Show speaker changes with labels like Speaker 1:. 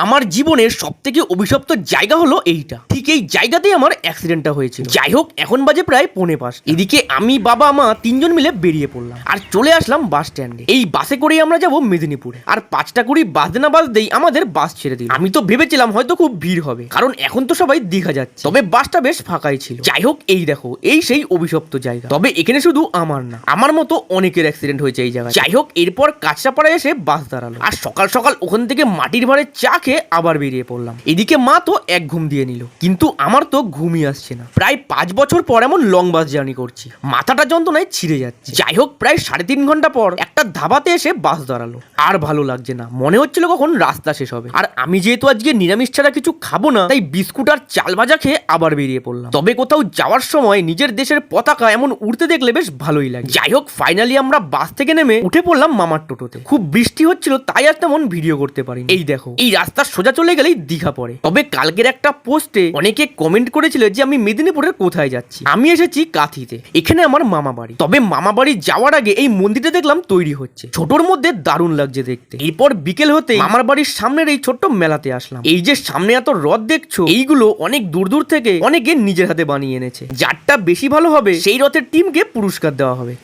Speaker 1: আমার জীবনের সবথেকে অভিশপ্ত জায়গা হলো এইটা। ঠিক এই জায়গাতেই আমার অ্যাক্সিডেন্টটা হয়েছিল। যাই হোক, এখন বাজে প্রায় 4:45। এদিকে আমি, বাবা, মা তিনজন মিলে বেরিয়ে পড়লাম আর চলে আসলাম বাস স্ট্যান্ডে। এই বাসে করেই আমরা যাব মেদিনীপুরে। আর 5টা 20 বাজতে না বাজতেই আমাদের বাস ছেড়ে দিল। আমি তো ভেবেছিলাম হয়তো খুব ভিড় হবে, কারণ এখন তো সবাই দীঘা যাচ্ছে। তবে বাসটা বেশ ফাঁকাই ছিল। যাই হোক, এই দেখো, এই সেই অভিশপ্ত জায়গা। তবে এখানে শুধু আমার না, আমার মতো অনেকের অ্যাক্সিডেন্ট হয়েছে এই জায়গায়। যাই হোক, এরপর কাঁচরাপাড়ায় এসে বাস দাঁড়ালো আর সকাল সকাল ওখান থেকে মাটির ভাড়ে চা খেয়ে আবার বেরিয়ে পড়লাম। এদিকে মা তো এক ঘুম দিয়ে নিল, কিন্তু আমার তো ঘুমই আসছে না। প্রায় 5 বছর পর এমন লং বাস জার্নি করছি, মাথাটা যন্ত্রণায় ছিঁড়ে যাচ্ছে। যাই হোক, প্রায় 3.5 ঘন্টা পর একটা ধাবাতে এসে বাস দাঁড়ালো। আর ভালো লাগছে না, মনে হচ্ছিল কখন রাস্তা শেষ হবে। আর আমি যেহেতু আজকে নিরামিষ ছাড়া কিছু খাবো না, তাই বিস্কুট আর চাল ভাজা খেয়ে আবার বেরিয়ে পড়লাম। তবে কোথাও যাওয়ার সময় নিজের দেশের পতাকা এমন উড়তে দেখলে বেশ ভালোই লাগে। যাই হোক, ফাইনালি আমরা বাস থেকে নেমে উঠে পড়লাম মামার টোটোতে। খুব বৃষ্টি হচ্ছিল, তাই আর তেমন ভিডিও করতে পারি। এই দেখো, এই রাস্তা সোজা চলে গেলেই দীঘা পড়ে। তবে কালকের একটা পোস্টে অনেকে কমেন্ট করেছিল যে আমি মেদিনীপুরের কোথায় যাচ্ছি। আমি এসেছি কাঁথিতে, এখানে আমার মামা বাড়ি। তবে মামা বাড়ি যাওয়ার আগে এই মন্দিরটা দেখলাম তৈরি হচ্ছে, ছোটর মধ্যে দারুণ লাগছে দেখতে। এরপর বিকেল হতে মামার বাড়ির সামনের এই ছোট্ট মেলাতে আসলাম। এই যে সামনে এত রথ দেখছো, এইগুলো অনেক দূর দূর থেকে অনেকে নিজের হাতে বানিয়ে এনেছে। যারটা বেশি ভালো হবে সেই রথের টিমকে পুরস্কার দেওয়া হবে।